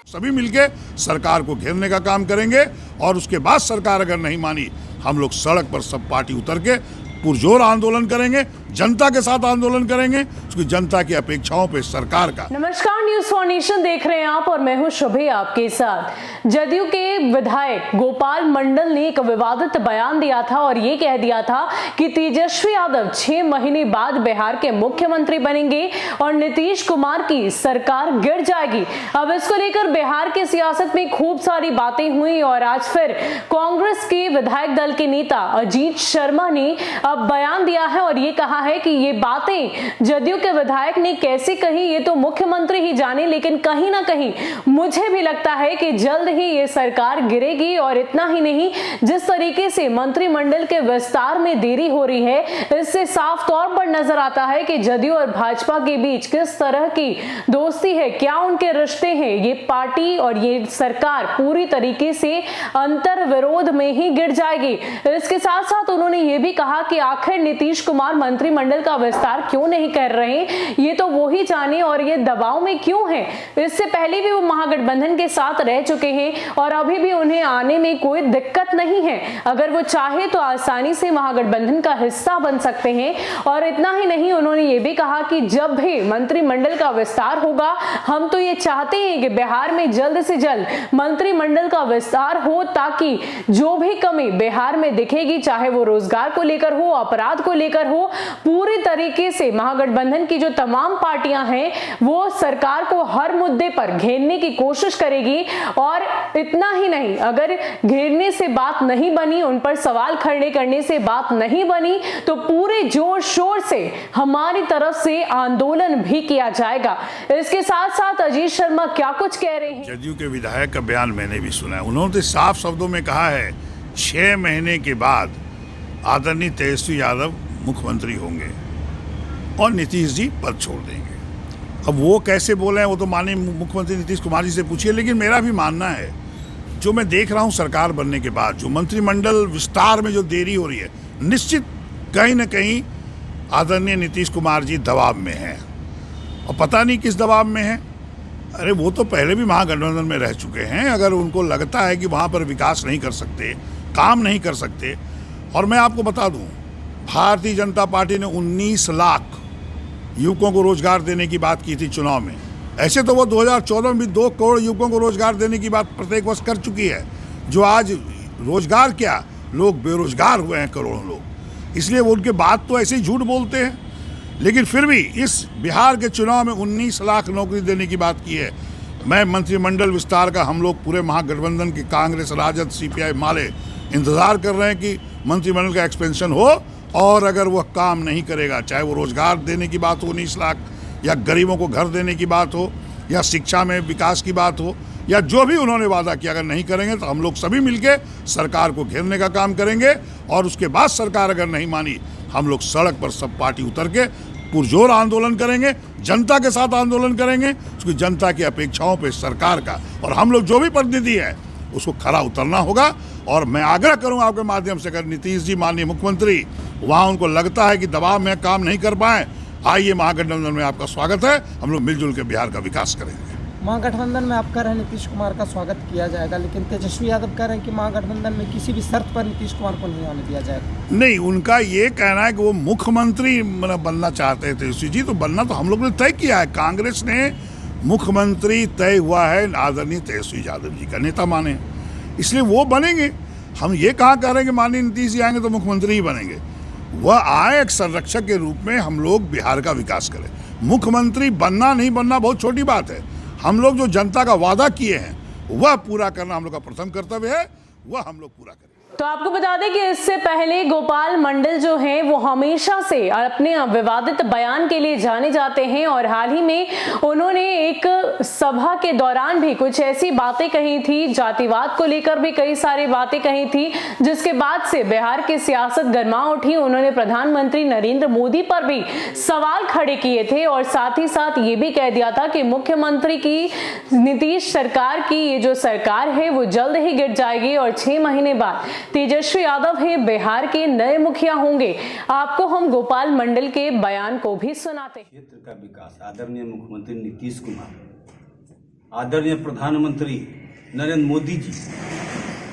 सभी मिलके सरकार को घेरने का काम करेंगे और उसके बाद सरकार अगर नहीं मानी, हम लोग सड़क पर सब पार्टी उतर के पुरजोर आंदोलन करेंगे, जनता के साथ आंदोलन करेंगे, उसकी जनता की अपेक्षाओं पे सरकार का। नमस्कार, न्यूज़ फॉर नेशन देख रहे हैं आप और मैं हूं शुभी आपके साथ। जदयू के विधायक गोपाल मंडल ने एक विवादित बयान दिया था और ये कह दिया था कि तेजस्वी यादव 6 महीने बाद बिहार के मुख्यमंत्री बनेंगे और नीतीश कुमार की सरकार गिर जाएगी। अब इसको लेकर बिहार की सियासत में खूब सारी बातें हुई और आज फिर कांग्रेस के विधायक दल के नेता अजीत शर्मा ने अब बयान दिया है और ये कहा है कि ये बातें जदयू के विधायक ने कैसे कही ये तो मुख्यमंत्री ही जाने, लेकिन कहीं ना कहीं मुझे भी लगता है कि जल्द ही ये सरकार गिरेगी। और इतना ही नहीं, जिस तरीके से मंत्रिमंडल के विस्तार में देरी हो रही है, इससे साफ तौर पर नजर आता है कि जदयू और भाजपा के बीच किस तरह की दोस्ती है, क्या उनके रिश्ते हैं। ये पार्टी और ये सरकार पूरी तरीके से अंतर विरोध में ही गिर जाएगी। इसके साथ साथ उन्होंने ये भी कहा कि आखिर नीतीश कुमार मंत्रिमंडल का विस्तार क्यों नहीं कर रहे, ये तो वो ही जाने और ये दबाव में क्यों हैं। इससे पहले भी वो महागठबंधन के साथ रह चुके हैं और अभी भी उन्हें आने में कोई दिक्कत नहीं है। अगर वो चाहे तो आसानी से महागठबंधन का हिस्सा बन सकते हैं। और इतना ही नहीं, उन्होंने ये भी कहा कि जब भी मंत्रिमंडल का विस्तार होगा, हम तो ये चाहते हैं कि बिहार में जल्द से जल्द मंत्रिमंडल का विस्तार हो, ताकि जो भी कमी बिहार में दिखेगी, चाहे वो रोजगार को लेकर हो, अपराध को लेकर हो, पूरी तरीके से महागठबंधन की जो तमाम पार्टियां हैं वो सरकार को हर मुद्दे पर घेरने की कोशिश करेगी। और इतना ही नहीं, अगर घेरने से बात नहीं बनी, उन पर सवाल खड़े करने से बात नहीं बनी, तो पूरे जोर शोर से हमारी तरफ से आंदोलन भी किया जाएगा। इसके साथ साथ अजीत शर्मा क्या कुछ कह रहे हैं। जदयू के विधायक का बयान मैंने भी सुना है। उन्होंने साफ शब्दों में कहा है 6 महीने के बाद आदरणीय तेजस्वी यादव मुख्यमंत्री होंगे और नीतीश जी पद छोड़ देंगे। अब वो कैसे बोले हैं वो तो माननीय मुख्यमंत्री नीतीश कुमार जी से पूछिए, लेकिन मेरा भी मानना है, जो मैं देख रहा हूँ सरकार बनने के बाद जो मंत्रिमंडल विस्तार में जो देरी हो रही है, निश्चित कहीं ना कहीं आदरणीय नीतीश कुमार जी दबाव में हैं और पता नहीं किस दबाव में है। अरे वो तो पहले भी महागठबंधन में रह चुके हैं। अगर उनको लगता है कि वहाँ पर विकास नहीं कर सकते, काम नहीं कर सकते, और मैं आपको बता दूं, भारतीय जनता पार्टी ने 19 लाख युवकों को रोजगार देने की बात की थी चुनाव में। ऐसे तो वो 2014 में भी 2 करोड़ युवकों को रोजगार देने की बात प्रत्येक वर्ष कर चुकी है। जो आज रोजगार क्या, लोग बेरोजगार हुए हैं करोड़ों लोग। इसलिए वो उनके बात तो ऐसे ही झूठ बोलते हैं, लेकिन फिर भी इस बिहार के चुनाव में 19 लाख नौकरी देने की बात की है। मैं मंत्रिमंडल विस्तार का हम लोग पूरे महागठबंधन की कांग्रेस, राजद, CPI, माले इंतजार कर रहे हैं कि मंत्रिमंडल का एक्सपेंशन हो। और अगर वह काम नहीं करेगा, चाहे वो रोजगार देने की बात हो 19 लाख, या गरीबों को घर देने की बात हो, या शिक्षा में विकास की बात हो, या जो भी उन्होंने वादा किया, अगर नहीं करेंगे तो हम लोग सभी मिलके सरकार को घेरने का काम करेंगे। और उसके बाद सरकार अगर नहीं मानी, हम लोग सड़क पर सब पार्टी उतर के पुरजोर आंदोलन करेंगे, जनता के साथ आंदोलन करेंगे, उसकी जनता की अपेक्षाओं पे सरकार का। और हम लोग जो भी प्रतिनिधि है उसको खरा उतरना होगा। और मैं आग्रह करूंगा आपके माध्यम से, अगर नीतीश जी माननीय मुख्यमंत्री वहां उनको लगता है कि दबाव में काम नहीं कर पाए, आइए महागठबंधन में आपका स्वागत है, हम लोग मिलजुल के बिहार का विकास करेंगे। महागठबंधन में आप कह रहे हैं नीतीश कुमार का स्वागत किया जाएगा, लेकिन तेजस्वी यादव कह रहे हैं कि महागठबंधन में किसी भी शर्त पर नीतीश कुमार को नहीं आने दिया जाएगा। नहीं, उनका ये कहना है कि वो मुख्यमंत्री बनना चाहते हैं तेजस्वी जी, तो बनना तो हम लोग ने तय किया है। कांग्रेस ने मुख्यमंत्री तय हुआ है आदरणीय तेजस्वी यादव जी का, नेता माने, इसलिए वो बनेंगे। हम ये कहाँ कह रहे हैं कि माननीय नीतीश जी आएंगे तो मुख्यमंत्री ही बनेंगे। वह आए एक संरक्षक के रूप में, हम लोग बिहार का विकास करें। मुख्यमंत्री बनना नहीं बनना बहुत छोटी बात है। हम लोग जो जनता का वादा किए हैं वह पूरा करना हम लोग का प्रथम कर्तव्य है, वह हम लोग पूरा करें। तो आपको बता दें कि इससे पहले गोपाल मंडल जो हैं वो हमेशा से अपने विवादित बयान के लिए जाने जाते हैं और हाल ही में उन्होंने एक सभा के दौरान भी कुछ ऐसी बातें कही थी, जातिवाद को लेकर भी कई सारी बातें कही थी, जिसके बाद से बिहार की सियासत गर्मा उठी। उन्होंने प्रधानमंत्री नरेंद्र मोदी पर भी सवाल खड़े किए थे और साथ ही साथ ये भी कह दिया था कि मुख्यमंत्री की नीतीश सरकार की ये जो सरकार है वो जल्द ही गिर जाएगी और 6 महीने बाद तेजस्वी यादव ही बिहार के नए मुखिया होंगे। आपको हम गोपाल मंडल के बयान को भी सुनाते हैं। क्षेत्र का विकास आदरणीय मुख्यमंत्री नीतीश कुमार आदरणीय प्रधानमंत्री नरेंद्र मोदी जी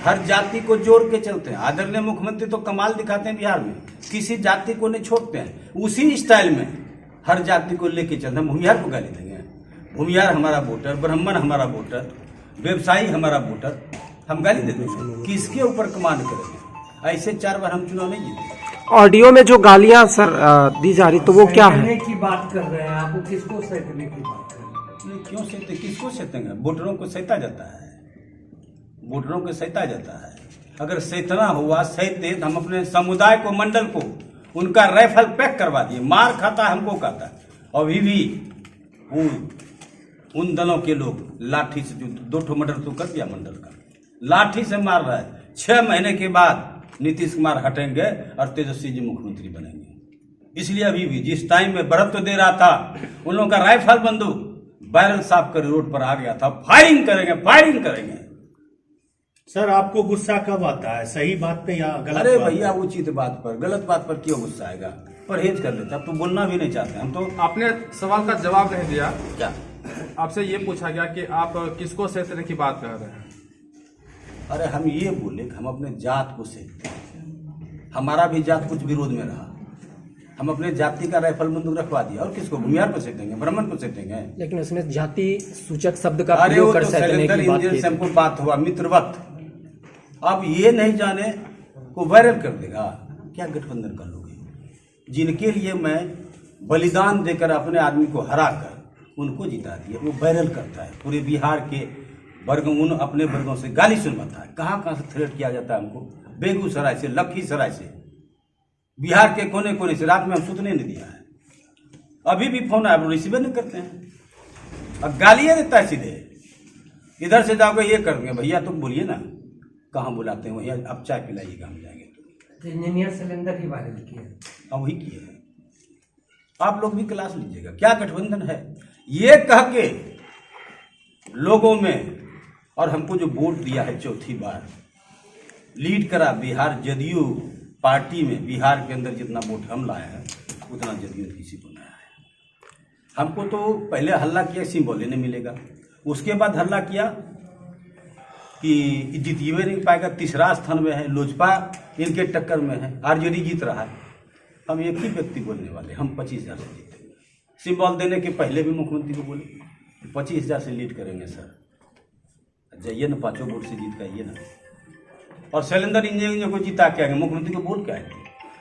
हर जाति को जोड़ के चलते हैं। आदरणीय मुख्यमंत्री तो कमाल दिखाते हैं बिहार में, किसी जाति को नहीं छोड़ते हैं। उसी स्टाइल में हर जाति को लेके चलते हैं। भूमिहार को गाली देंगे? भूमिहार हमारा वोटर, ब्राह्मण हमारा वोटर, व्यवसायी हमारा वोटर, हम गाली दे देंगे? किसके ऊपर कमांड करेंगे? ऐसे 4 बार हम चुनाव नहीं जीते। ऑडियो में जो गालियां सर दी जा रही तो वो क्या है? सैतने की बात कर रहे हैं आप, वो किसको सैतने की बात कर रहे हैं? नहीं, क्यों सहते? किसको सहतेंगे? वोटरों को सहता जाता है, वोटरों को सहता जाता है। अगर सहतना हुआ सहते तो हम अपने समुदाय को, मंडल को उनका राइफल पैक करवा दिए। मार खाता हमको खाता है। अभी भी उन दलों के लोग लाठी से, जो 2 मर्डर तो कर दिया मंडल का, लाठी से मार रहा है। 6 महीने के बाद नीतीश कुमार हटेंगे और तेजस्वी जी मुख्यमंत्री बनेंगे। इसलिए अभी भी जिस टाइम में बरत दे रहा था, उन लोगों का राइफल बंदूक बैरल साफ कर रोड पर आ गया था। फायरिंग करेंगे, फायरिंग करेंगे। सर आपको गुस्सा कब आता है, सही बात पे या गलत? अरे बात भैया, उचित बात पर, गलत बात पर क्यों गुस्सा आएगा? परहेज कर लेते। अब तो बोलना भी नहीं चाहते हम तो। आपने सवाल का जवाब नहीं दिया। क्या आपसे ये पूछा गया कि आप किसको सहतने की बात कर रहे हैं? अरे हम ये बोले कि हम अपने जात को सेकते हैं। हमारा भी जात कुछ विरोध में रहा, हम अपने जाति का राइफल बंदूक रखवा दिया। और किसको? भूमिहार को सेकेंगे, ब्राह्मण को सेकेंगे? लेकिन उसमें जाति सूचक शब्द का अरे वो प्रयोग कर तो सैतने सिलेंडर की बात इंजन की से हमको बात हुआ मित्रवत। अब ये नहीं जाने को वायरल कर देगा। क्या गठबंधन का लोग हैं जिनके लिए मैं बलिदान देकर अपने आदमी को हरा कर उनको जिता दिया, वो वायरल करता है। पूरे बिहार के वर्ग, उन अपने वर्गों से गाली सुनवाता है। कहाँ कहाँ से थ्रेट किया जाता है हमको? बेगूसराय से, लखीसराय से, बिहार के कोने कोने से। रात में हम सुतने नहीं दिया है। अभी भी फोन आया, रिसीवर नहीं करते हैं। अब गालियाँ देता है सीधे, इधर से जाओगे ये कर देंगे। भैया तुम बोलिए ना, कहाँ बुलाते हैं? वही अब चाय पिलाइएगा, हम जाएंगे। तो इंजीनियर सिलेंडर ही वायरल किया, अब वही किए हैं। आप लोग भी क्लास लीजिएगा, क्या गठबंधन है ये कह के लोगों में। और हमको जो वोट दिया है 4थी बार, लीड करा बिहार जदयू पार्टी में। बिहार के अंदर जितना वोट हम लाए हैं उतना जदयू किसी को नहीं आया है। हमको तो पहले हल्ला किया सिंबल नहीं मिलेगा, उसके बाद हल्ला किया कि जीतिए नहीं पाएगा, 3रा स्थान में है, लोजपा इनके टक्कर में है, आरजेडी जीत रहा है। हम एक ही व्यक्ति बोलने वाले, हम 25,000 से जीतेंगे। सिंबल देने के पहले भी मुख्यमंत्री को बोले 25,000 से लीड करेंगे सर, जाइए ना, 5 वोट से जीत के आइए ना। और सिलेंडर इंजीनियर को जिता के आएंगे, मुख्यमंत्री को बोल के आएंगे।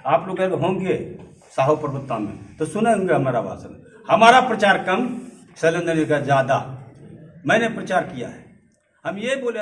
आप लोग अगर होंगे साहो पर्वता में तो सुने होंगे हमारा भाषण। हमारा प्रचार कम, सिलेंडर का ज़्यादा। मैंने प्रचार किया है। हम ये बोले